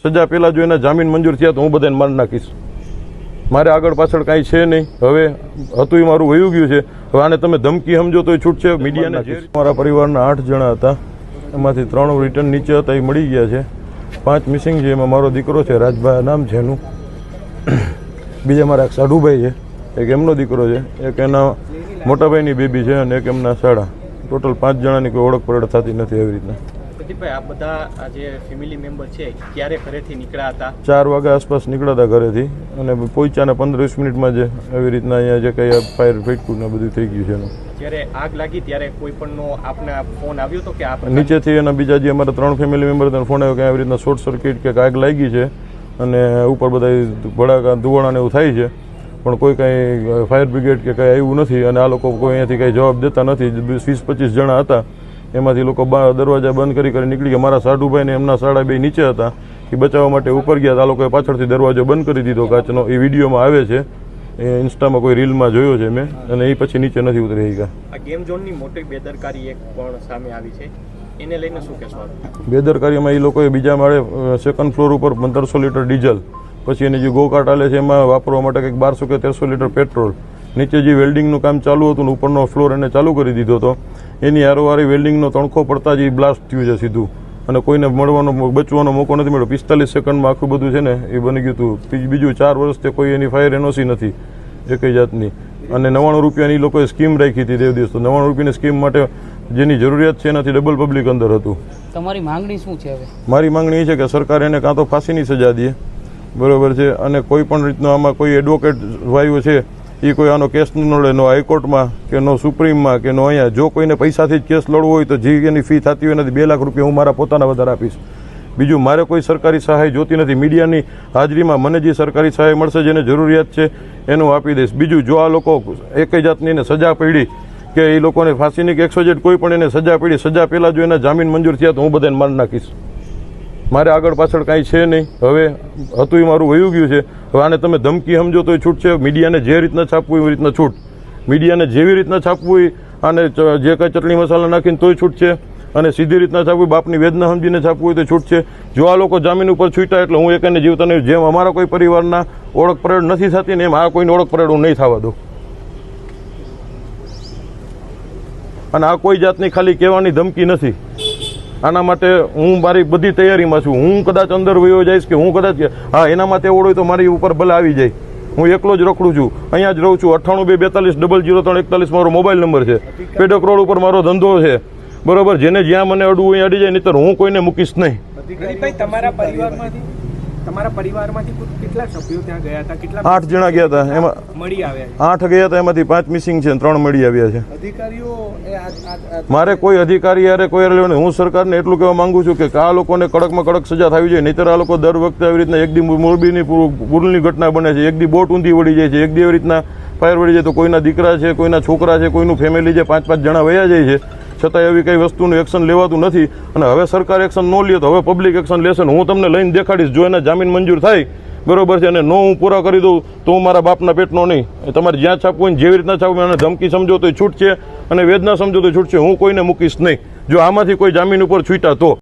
સજા પહેલા જો એના જામીન મંજૂર થયા તો હું બધાને મારી નાખીશ. મારે આગળ પાછળ કાંઈ છે નહીં. હવે હતું એ મારું વયું ગયું છે. હવે આને તમે ધમકી સમજો તો છૂટશે. મીડિયાને મારા પરિવારના 8 જણા હતા, એમાંથી 3 રિટર્ન નીચે હતા, એ મળી ગયા છે. 5 મિસિંગ છે. એમાં મારો દીકરો છે, રાજભાઈ નામ છે એનું. બીજા મારા એક સાઢુભાઈ છે, એક એમનો દીકરો છે, એક એના મોટાભાઈની બેબી છે અને એક એમના સાડા. ટોટલ 5 જણાની કોઈ ઓળખ પરડ થતી નથી. એવી રીતના પ્રદીપભાઈ, આ બધા જે ફેમિલી મેમ્બર છે ક્યારે ઘરેથી નીકળ્યા હતા? 4 વાગ્યા આસપાસ નીકળ્યા હતા ઘરેથી અને પહોંચ્યા ને 15-20 મિનિટમાં જ એવી રીતના અહીંયા જે કંઈ ફાયર ફેટકું ને બધું થઈ ગયું છે એનું. જ્યારે આગ લાગી ત્યારે કોઈ પણનો આપને ફોન આવ્યો હતો કે આપ નીચેથી એના બીજા જે અમારા 3 ફેમિલી મેમ્બર હતા ફોન આવ્યો કે આવી રીતના શોર્ટ સર્કિટ કે આગ લાગી છે અને ઉપર બધા ભડાકા ધુવાણાને એવું થાય છે, પણ કોઈ કાંઈ ફાયર બ્રિગેડ કે કાંઈ આવ્યું નથી અને આ લોકો કોઈ અહીંયાથી કાંઈ જવાબ દેતા નથી. 20-25 જણા હતા, એમાંથી લોકો દરવાજા બંધ કરી નીકળી ગયા. મારા સાઢુભાઈ ને એમના સાડા બે નીચે હતા, એ બચાવવા માટે ઉપર ગયા. આ લોકોએ પાછળથી દરવાજો બંધ કરી દીધો કાચનો. એ વિડીયોમાં આવે છે, એ ઇન્સ્ટામાં કોઈ રીલમાં જોયો છે મેં, અને એ પછી નીચે નથી ઉતરી ગયા. આ ગેમ ઝોનની મોટી બેદરકારી એક પણ સામે આવી છે, એને લઈને શું કહેશો? બેદરકારીમાં એ લોકોએ બીજા માળે 2nd ફ્લોર ઉપર 1500 લીટર ડીઝલ, પછી એની જે ગોકાટ આલે છે એમાં વાપરવા માટે કંઈક 1200 કે 1300 લીટર પેટ્રોલ, નીચે જે વેલ્ડિંગનું કામ ચાલુ હતું ને ઉપરનો ફ્લોર એને ચાલુ કરી દીધો હતો. એની હારોહારી વેલ્ડિંગનો તણખો પડતા જ એ બ્લાસ્ટ થયું છે સીધું, અને કોઈને બચવાનો મોકો નથી મળ્યો. 45 સેકન્ડમાં આખું બધું છે ને એ બની ગયું હતું. બીજું 4 વર્ષથી કોઈ એની ફાયર એનઓસી નથી એકઈ જાતની, અને 99 રૂપિયાની લોકોએ સ્કીમ રાખી હતી તે દિવસ. તો 99 રૂપિયાની સ્કીમ માટે જેની જરૂરિયાત છે એનાથી ડબલ પબ્લિક અંદર હતું. તમારી માંગણી શું છે હવે? મારી માંગણી એ છે કે સરકાર એને કાં તો ફાંસીની સજા દે, બરોબર છે, અને કોઈ પણ રીતનો આમાં કોઈ એડવોકેટ ભાઈઓ છે એ કોઈ આનો કેસ ન લડે, નો હાઈકોર્ટમાં કે નો સુપ્રીમમાં કે નો અહીંયા. જો કોઈને પૈસાથી જ કેસ લડવો હોય તો જે એની ફી થતી હોય નથી 2 લાખ રૂપિયા હું મારા પોતાના વધારે આપીશ. બીજું મારે કોઈ સરકારી સહાય જોતી નથી. મીડિયાની હાજરીમાં મને જે સરકારી સહાય મળશે, જેને જરૂરિયાત છે એનું આપી દઈશ. બીજું જો આ લોકો એકઈ જાતની એને સજા પડી કે એ લોકોને ફાંસીની કે 100 કોઈ પણ એને સજા પડી, સજા પહેલાં જો એના જામીન મંજૂર થયા તો હું બધાને મારી નાખીશ. મારે આગળ પાછળ કાંઈ છે નહીં. હવે હતું એ મારું વયું ગયું છે. હવે આને તમે ધમકી સમજો તો છૂટશે. મીડિયાને જે રીતના છાપવું એવી રીતના છૂટ. મીડિયાને જેવી રીતના છાપવું હોય આને જે કંઈ ચટણી મસાલા નાખીને તોય છૂટશે, અને સીધી રીતના છાપવું, બાપની વેદના સમજીને છાપવું હોય તો છૂટશે. જો આ લોકો જામીન ઉપર છૂટ્યા એટલે હું એકને જીવતા નહીં. જેમ અમારા કોઈ પરિવારના ઓળખ પરેડ નથી થતી ને એમ આ કોઈને ઓળખ પરેડ હું નહીં થવા દઉં. અને આ કોઈ જાતની ખાલી કહેવાની ધમકી નથી. આના માટે હું મારી બધી તૈયારીમાં છું. હું કદાચ અંદર વયો જઈશ કે હું કદાચ હા એના માટે ઓળો હોય તો મારી ઉપર ભલે આવી જાય. હું એકલો જ રખડું છું, અહીંયા જ રહું છું. 98 2 42 00 041 મારો મોબાઈલ નંબર છે. પેડોક રોડ ઉપર મારો ધંધો છે, બરોબર. જેને જ્યાં મને અડવું અહીંયા અડી જાય, નહીંતર હું કોઈને મૂકીશ નહીં. તમારા પરિવારમાંથી કેટલા સભ્યો ત્યાં ગયા હતા? કેટલા? 8 જણા ગયા હતા. એમાં મળી આવ્યા? 8 ગયા હતા, એમાંથી 5 મિસિંગ છે, 3 મળી આવ્યા છે. અધિકારીઓ મારે કોઈ અધિકારી યારે કોઈ લેવાનું. હું સરકારને એટલું કહેવા માંગુ છું કે આ લોકોને કડકમાં કડક સજા થવી જોઈએ. નહીંતર આ લોકો દર વખતે આવી રીતના એક દી મોરબીની પુલની ઘટના બને છે, એક દી બોટ ઊંધી વળી જાય છે, એક દી એવી રીતના ફાયર વળી જાય તો કોઈના દીકરા છે, કોઈના છોકરા છે, કોઈનું ફેમિલી છે, 5-5 જણા વયા જાય છે. છતાં એવી કઈ વસ્તુનું એક્શન લેવાતું નથી. અને હવે સરકાર એક્શન ન લે તો હવે પબ્લિક એક્શન લેશે. હું તમને લઈને દેખાડીશ. જો એના જામીન મંજૂર થાય, બરોબર છે, અને નો હું પૂરા કરી દઉં તો હું મારા બાપના પેટનો નહીં. તમારે જ્યાં છાપવું હોય જેવી રીતના છાપવું, અને ધમકી સમજો તો છૂટશે, અને વેદના સમજો તો છૂટશે. હું કોઈને મૂકીશ નહીં જો આમાંથી કોઈ જામીન ઉપર છૂટ્યા તો.